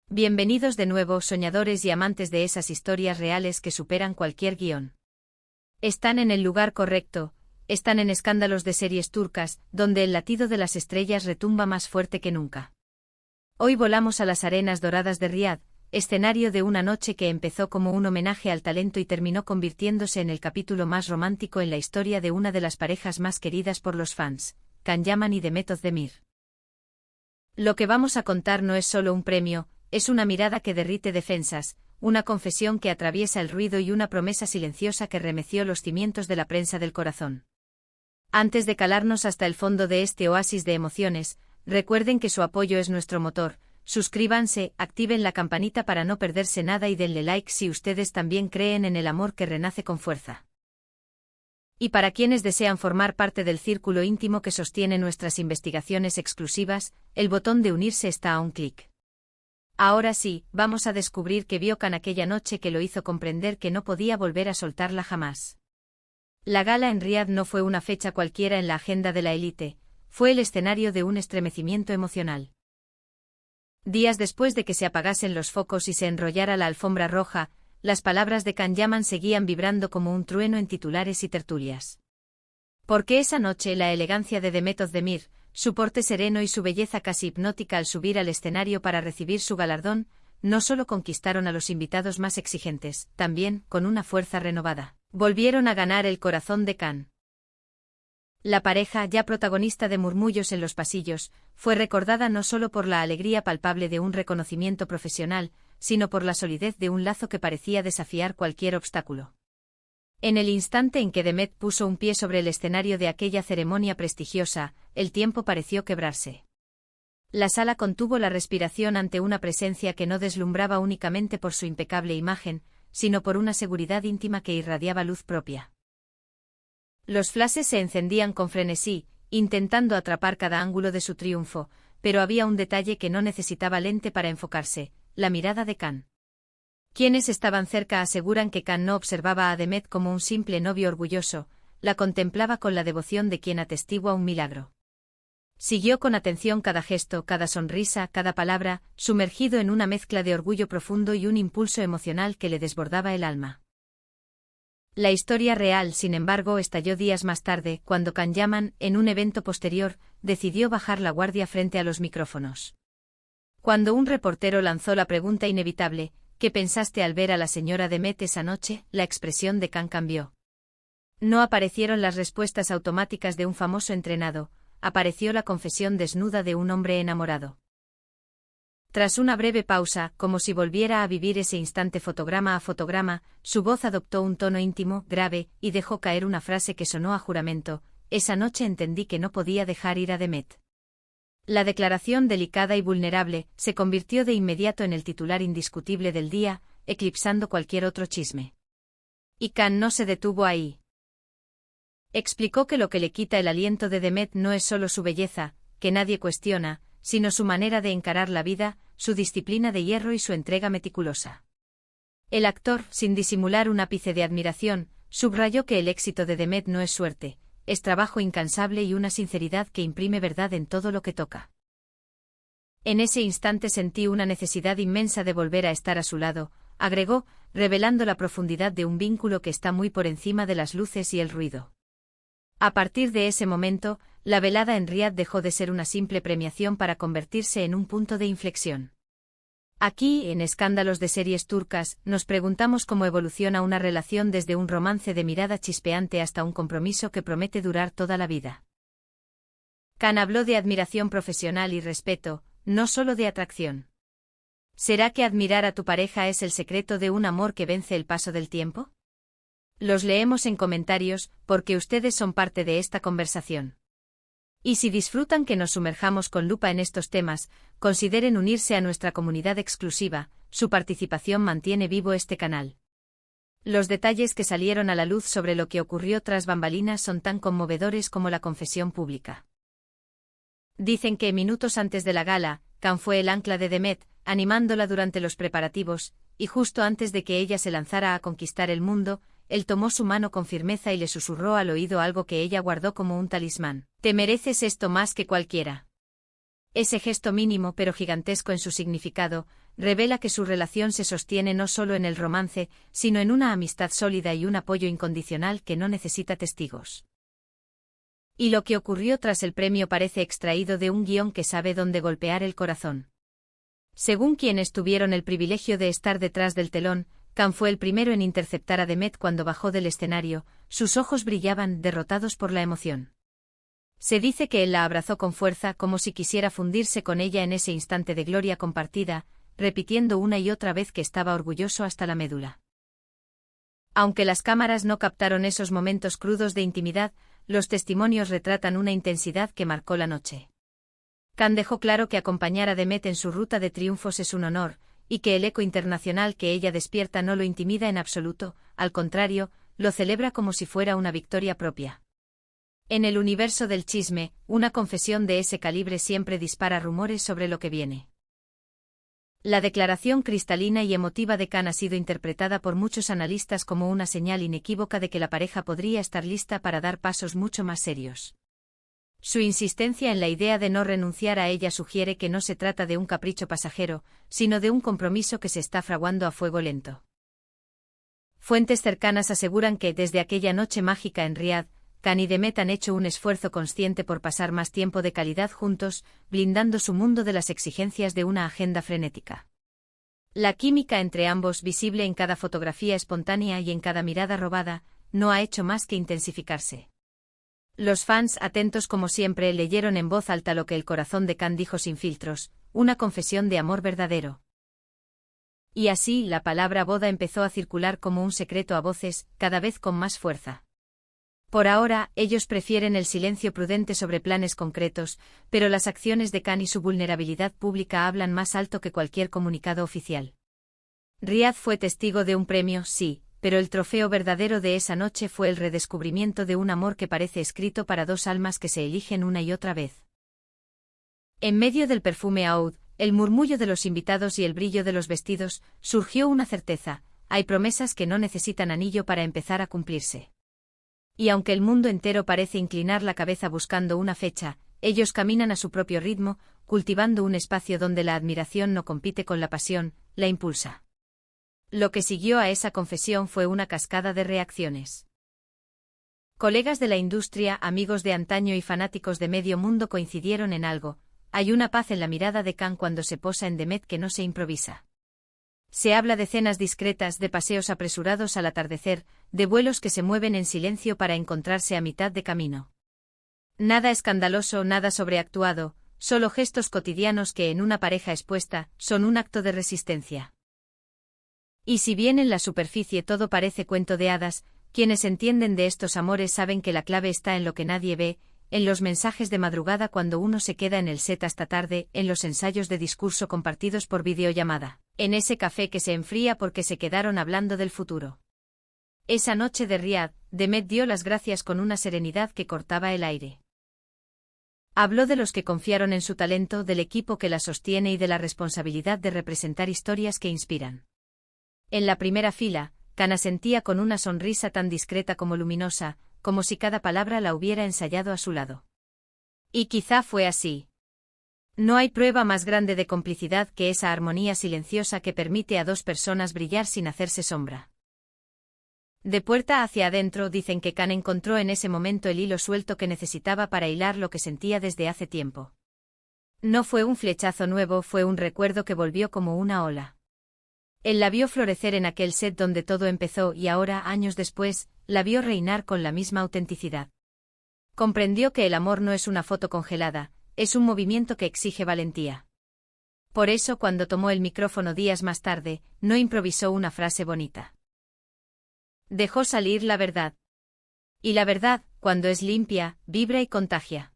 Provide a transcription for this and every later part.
Bienvenidos de nuevo, soñadores y amantes de esas historias reales que superan cualquier guión. Están en el lugar correcto, están en Escándalos de Series Turcas, donde el latido de las estrellas retumba más fuerte que nunca. Hoy volamos a las arenas doradas de Riad, escenario de una noche que empezó como un homenaje al talento y terminó convirtiéndose en el capítulo más romántico en la historia de una de las parejas más queridas por los fans, Can Yaman y Demet Özdemir. Lo que vamos a contar no es solo un premio, es una mirada que derrite defensas, una confesión que atraviesa el ruido y una promesa silenciosa que remeció los cimientos de la prensa del corazón. Antes de calarnos hasta el fondo de este oasis de emociones, recuerden que su apoyo es nuestro motor. Suscríbanse, activen la campanita para no perderse nada y denle like si ustedes también creen en el amor que renace con fuerza. Y para quienes desean formar parte del círculo íntimo que sostiene nuestras investigaciones exclusivas, el botón de unirse está a un clic. Ahora sí, vamos a descubrir qué vio Can aquella noche que lo hizo comprender que no podía volver a soltarla jamás. La gala en Riad no fue una fecha cualquiera en la agenda de la élite, fue el escenario de un estremecimiento emocional. Días después de que se apagasen los focos y se enrollara la alfombra roja, las palabras de Can Yaman seguían vibrando como un trueno en titulares y tertulias. Porque esa noche la elegancia de Demet Özdemir, su porte sereno y su belleza casi hipnótica al subir al escenario para recibir su galardón, no solo conquistaron a los invitados más exigentes, también, con una fuerza renovada, volvieron a ganar el corazón de Can. La pareja, ya protagonista de murmullos en los pasillos, fue recordada no solo por la alegría palpable de un reconocimiento profesional, sino por la solidez de un lazo que parecía desafiar cualquier obstáculo. En el instante en que Demet puso un pie sobre el escenario de aquella ceremonia prestigiosa, el tiempo pareció quebrarse. La sala contuvo la respiración ante una presencia que no deslumbraba únicamente por su impecable imagen, sino por una seguridad íntima que irradiaba luz propia. Los flashes se encendían con frenesí, intentando atrapar cada ángulo de su triunfo, pero había un detalle que no necesitaba lente para enfocarse, la mirada de Can. Quienes estaban cerca aseguran que Can no observaba a Demet como un simple novio orgulloso, la contemplaba con la devoción de quien atestigua un milagro. Siguió con atención cada gesto, cada sonrisa, cada palabra, sumergido en una mezcla de orgullo profundo y un impulso emocional que le desbordaba el alma. La historia real, sin embargo, estalló días más tarde, cuando Can Yaman, en un evento posterior, decidió bajar la guardia frente a los micrófonos. Cuando un reportero lanzó la pregunta inevitable, ¿qué pensaste al ver a la señora Demet esa noche?, la expresión de Can cambió. No aparecieron las respuestas automáticas de un famoso entrenado, apareció la confesión desnuda de un hombre enamorado. Tras una breve pausa, como si volviera a vivir ese instante fotograma a fotograma, su voz adoptó un tono íntimo, grave, y dejó caer una frase que sonó a juramento: esa noche entendí que no podía dejar ir a Demet. La declaración delicada y vulnerable se convirtió de inmediato en el titular indiscutible del día, eclipsando cualquier otro chisme. Y Can no se detuvo ahí. Explicó que lo que le quita el aliento de Demet no es solo su belleza, que nadie cuestiona, sino su manera de encarar la vida, su disciplina de hierro y su entrega meticulosa. El actor, sin disimular un ápice de admiración, subrayó que el éxito de Demet no es suerte, es trabajo incansable y una sinceridad que imprime verdad en todo lo que toca. En ese instante sentí una necesidad inmensa de volver a estar a su lado, agregó, revelando la profundidad de un vínculo que está muy por encima de las luces y el ruido. A partir de ese momento, la velada en Riad dejó de ser una simple premiación para convertirse en un punto de inflexión. Aquí, en Escándalos de Series Turcas, nos preguntamos cómo evoluciona una relación desde un romance de mirada chispeante hasta un compromiso que promete durar toda la vida. Can habló de admiración profesional y respeto, no solo de atracción. ¿Será que admirar a tu pareja es el secreto de un amor que vence el paso del tiempo? Los leemos en comentarios, porque ustedes son parte de esta conversación. Y si disfrutan que nos sumerjamos con lupa en estos temas, consideren unirse a nuestra comunidad exclusiva, su participación mantiene vivo este canal. Los detalles que salieron a la luz sobre lo que ocurrió tras bambalinas son tan conmovedores como la confesión pública. Dicen que minutos antes de la gala, Can fue el ancla de Demet, animándola durante los preparativos, y justo antes de que ella se lanzara a conquistar el mundo, él tomó su mano con firmeza y le susurró al oído algo que ella guardó como un talismán: te mereces esto más que cualquiera. Ese gesto mínimo pero gigantesco en su significado, revela que su relación se sostiene no solo en el romance, sino en una amistad sólida y un apoyo incondicional que no necesita testigos. Y lo que ocurrió tras el premio parece extraído de un guión que sabe dónde golpear el corazón. Según quienes tuvieron el privilegio de estar detrás del telón, Khan fue el primero en interceptar a Demet cuando bajó del escenario, sus ojos brillaban, derrotados por la emoción. Se dice que él la abrazó con fuerza como si quisiera fundirse con ella en ese instante de gloria compartida, repitiendo una y otra vez que estaba orgulloso hasta la médula. Aunque las cámaras no captaron esos momentos crudos de intimidad, los testimonios retratan una intensidad que marcó la noche. Khan dejó claro que acompañar a Demet en su ruta de triunfos es un honor, y que el eco internacional que ella despierta no lo intimida en absoluto, al contrario, lo celebra como si fuera una victoria propia. En el universo del chisme, una confesión de ese calibre siempre dispara rumores sobre lo que viene. La declaración cristalina y emotiva de Khan ha sido interpretada por muchos analistas como una señal inequívoca de que la pareja podría estar lista para dar pasos mucho más serios. Su insistencia en la idea de no renunciar a ella sugiere que no se trata de un capricho pasajero, sino de un compromiso que se está fraguando a fuego lento. Fuentes cercanas aseguran que, desde aquella noche mágica en Riad, Khan y Demet han hecho un esfuerzo consciente por pasar más tiempo de calidad juntos, blindando su mundo de las exigencias de una agenda frenética. La química entre ambos, visible en cada fotografía espontánea y en cada mirada robada, no ha hecho más que intensificarse. Los fans, atentos como siempre, leyeron en voz alta lo que el corazón de Khan dijo sin filtros, una confesión de amor verdadero. Y así, la palabra boda empezó a circular como un secreto a voces, cada vez con más fuerza. Por ahora, ellos prefieren el silencio prudente sobre planes concretos, pero las acciones de Khan y su vulnerabilidad pública hablan más alto que cualquier comunicado oficial. Riad fue testigo de un premio, sí, pero el trofeo verdadero de esa noche fue el redescubrimiento de un amor que parece escrito para dos almas que se eligen una y otra vez. En medio del perfume oud, el murmullo de los invitados y el brillo de los vestidos, surgió una certeza: hay promesas que no necesitan anillo para empezar a cumplirse. Y aunque el mundo entero parece inclinar la cabeza buscando una fecha, ellos caminan a su propio ritmo, cultivando un espacio donde la admiración no compite con la pasión, la impulsa. Lo que siguió a esa confesión fue una cascada de reacciones. Colegas de la industria, amigos de antaño y fanáticos de medio mundo coincidieron en algo: hay una paz en la mirada de Khan cuando se posa en Demet que no se improvisa. Se habla de cenas discretas, de paseos apresurados al atardecer, de vuelos que se mueven en silencio para encontrarse a mitad de camino. Nada escandaloso, nada sobreactuado, solo gestos cotidianos que en una pareja expuesta son un acto de resistencia. Y si bien en la superficie todo parece cuento de hadas, quienes entienden de estos amores saben que la clave está en lo que nadie ve, en los mensajes de madrugada cuando uno se queda en el set hasta tarde, en los ensayos de discurso compartidos por videollamada, en ese café que se enfría porque se quedaron hablando del futuro. Esa noche de Riad, Demet dio las gracias con una serenidad que cortaba el aire. Habló de los que confiaron en su talento, del equipo que la sostiene y de la responsabilidad de representar historias que inspiran. En la primera fila, Khan asentía con una sonrisa tan discreta como luminosa, como si cada palabra la hubiera ensayado a su lado. Y quizá fue así. No hay prueba más grande de complicidad que esa armonía silenciosa que permite a dos personas brillar sin hacerse sombra. De puerta hacia adentro dicen que Khan encontró en ese momento el hilo suelto que necesitaba para hilar lo que sentía desde hace tiempo. No fue un flechazo nuevo, fue un recuerdo que volvió como una ola. Él la vio florecer en aquel set donde todo empezó y ahora, años después, la vio reinar con la misma autenticidad. Comprendió que el amor no es una foto congelada, es un movimiento que exige valentía. Por eso, cuando tomó el micrófono días más tarde, no improvisó una frase bonita. Dejó salir la verdad. Y la verdad, cuando es limpia, vibra y contagia.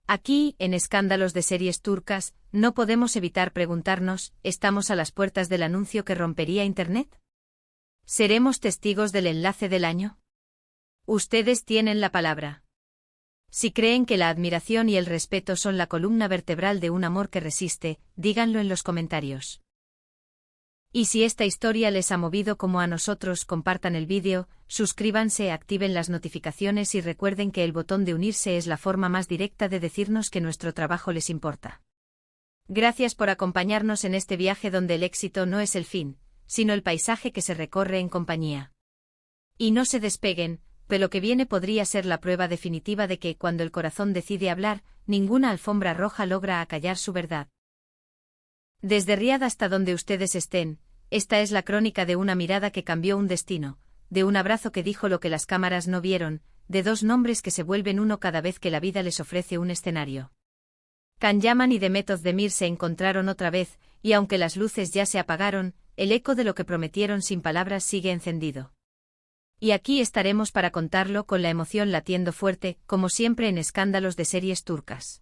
Aquí, en Escándalos de Series Turcas, no podemos evitar preguntarnos: ¿estamos a las puertas del anuncio que rompería Internet? ¿Seremos testigos del enlace del año? Ustedes tienen la palabra. Si creen que la admiración y el respeto son la columna vertebral de un amor que resiste, díganlo en los comentarios. Y si esta historia les ha movido como a nosotros, compartan el vídeo, suscríbanse, activen las notificaciones y recuerden que el botón de unirse es la forma más directa de decirnos que nuestro trabajo les importa. Gracias por acompañarnos en este viaje donde el éxito no es el fin, sino el paisaje que se recorre en compañía. Y no se despeguen, pero lo que viene podría ser la prueba definitiva de que, cuando el corazón decide hablar, ninguna alfombra roja logra acallar su verdad. Desde Riad hasta donde ustedes estén, esta es la crónica de una mirada que cambió un destino, de un abrazo que dijo lo que las cámaras no vieron, de dos nombres que se vuelven uno cada vez que la vida les ofrece un escenario. Can Yaman y Demet Özdemir se encontraron otra vez, y aunque las luces ya se apagaron, el eco de lo que prometieron sin palabras sigue encendido. Y aquí estaremos para contarlo con la emoción latiendo fuerte, como siempre en Escándalos de Series Turcas.